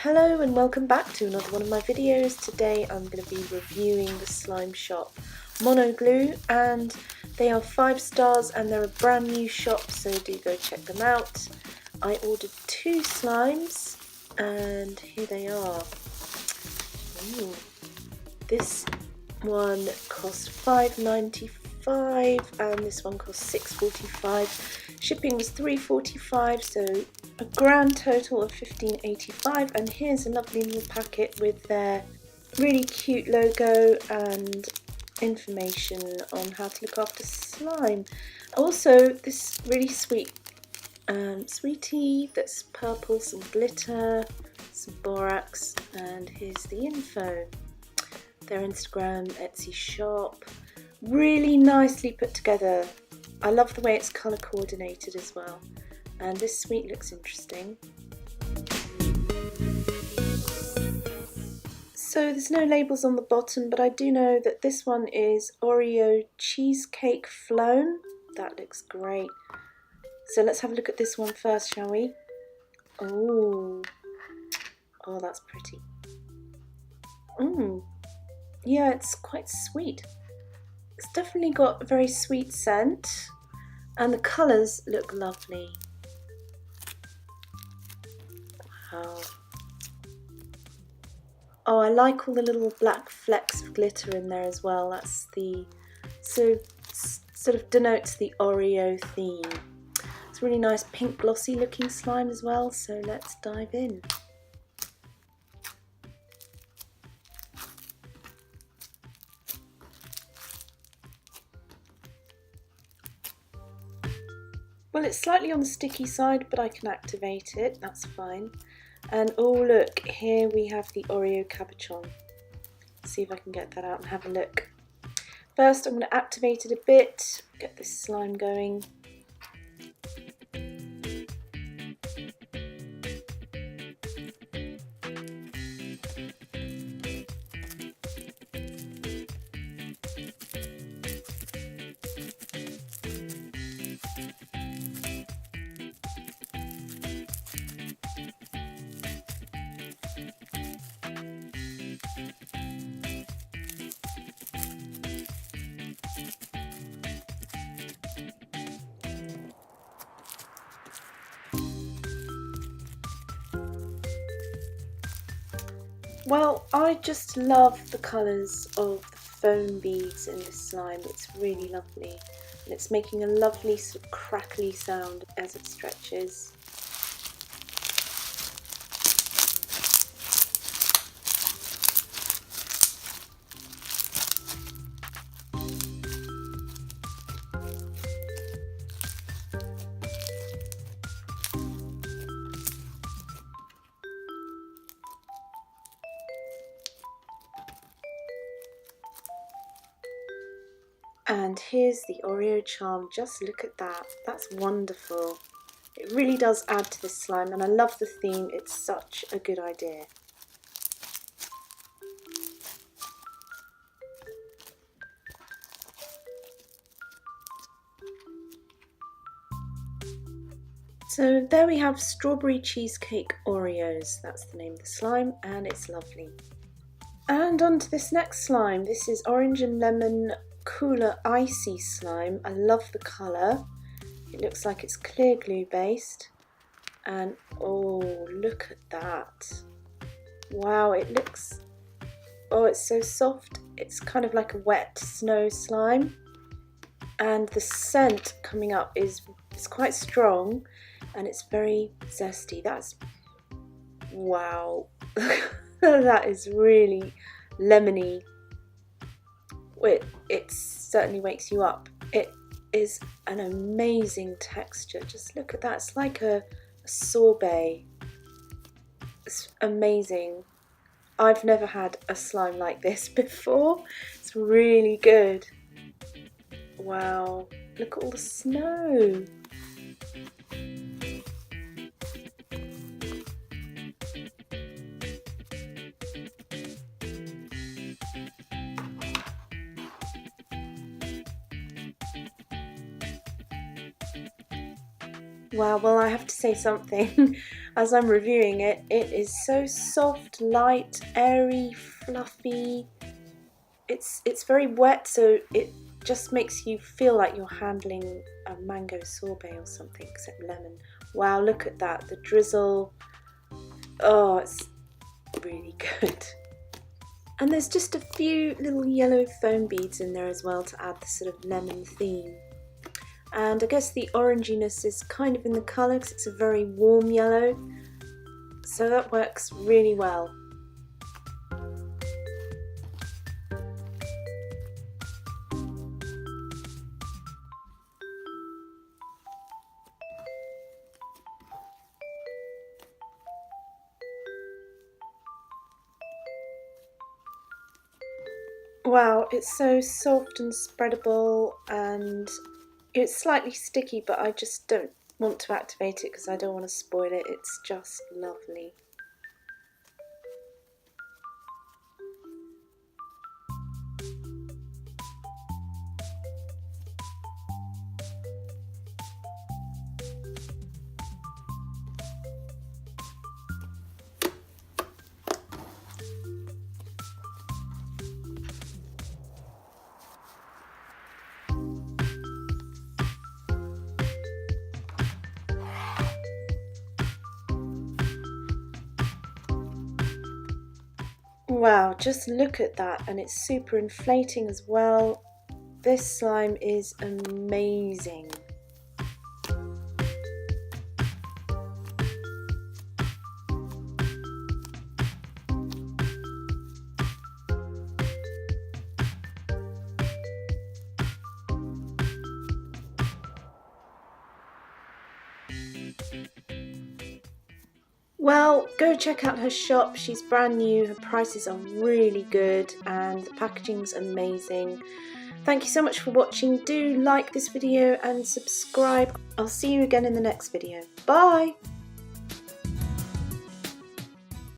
Hello and welcome back to another one of my videos. Today I'm going to be reviewing the Slime Shop Mono Glue, and they are 5 stars and they're a brand new shop, so do go check them out. I ordered 2 slimes and here they are. Ooh. This one cost $5.95 and this one cost $6.45. Shipping was $3.45, so a grand total of $15.85. And here's a lovely little packet with their really cute logo and information on how to look after slime. Also this really sweet sweetie that's purple, some glitter, some borax, and here's the info. Their Instagram, Etsy shop, really nicely put together. I love the way it's colour coordinated as well, and this sweet looks interesting. So there's no labels on the bottom, but I do know that this one is Oreo cheesecake flown. That looks great. So let's have a look at this one first, shall we? Oh, that's pretty. Yeah, it's quite sweet. It's definitely got a very sweet scent, and the colours look lovely. Wow. Oh, I like all the little black flecks of glitter in there as well. That's sort of denotes the Oreo theme. It's a really nice pink glossy looking slime as well, so let's dive in. Well, it's slightly on the sticky side, but I can activate it, that's fine. And oh look, here we have the Oreo cabochon. Let's see if I can get that out and have a look. First I'm going to activate it a bit, get this slime going. Well, I just love the colours of the foam beads in this slime. It's really lovely, and it's making a lovely sort of crackly sound as it stretches. And here's the Oreo charm. Just look at that. That's wonderful. It really does add to this slime, and I love the theme. It's such a good idea. So there we have strawberry cheesecake Oreos. That's the name of the slime, and it's lovely. And on to this next slime. This is orange and lemon cooler icy slime. I love the colour. It looks like it's clear glue based, and oh, look at that. Wow, it looks, oh, it's so soft. It's kind of like a wet snow slime, and the scent coming up is quite strong, and it's very zesty. That's, wow. That is really lemony. It certainly wakes you up. It is an amazing texture. Just look at that. It's like a sorbet. It's amazing. I've never had a slime like this before. It's really good. Wow. Look at all the snow. Wow, well, I have to say something as I'm reviewing it. It is so soft, light, airy, fluffy. It's very wet, so it just makes you feel like you're handling a mango sorbet or something, except lemon. Wow, look at that, the drizzle. Oh, it's really good. And there's just a few little yellow foam beads in there as well to add the sort of lemon theme. And I guess the oranginess is kind of in the colour because it's a very warm yellow, so that works really well. Wow, it's so soft and spreadable, and it's slightly sticky, but I just don't want to activate it because I don't want to spoil it. It's just lovely. Wow, just look at that, and it's super inflating as well. This slime is amazing. Well, go check out her shop. She's brand new, her prices are really good, and the packaging's amazing. Thank you so much for watching. Do like this video and subscribe. I'll see you again in the next video. Bye!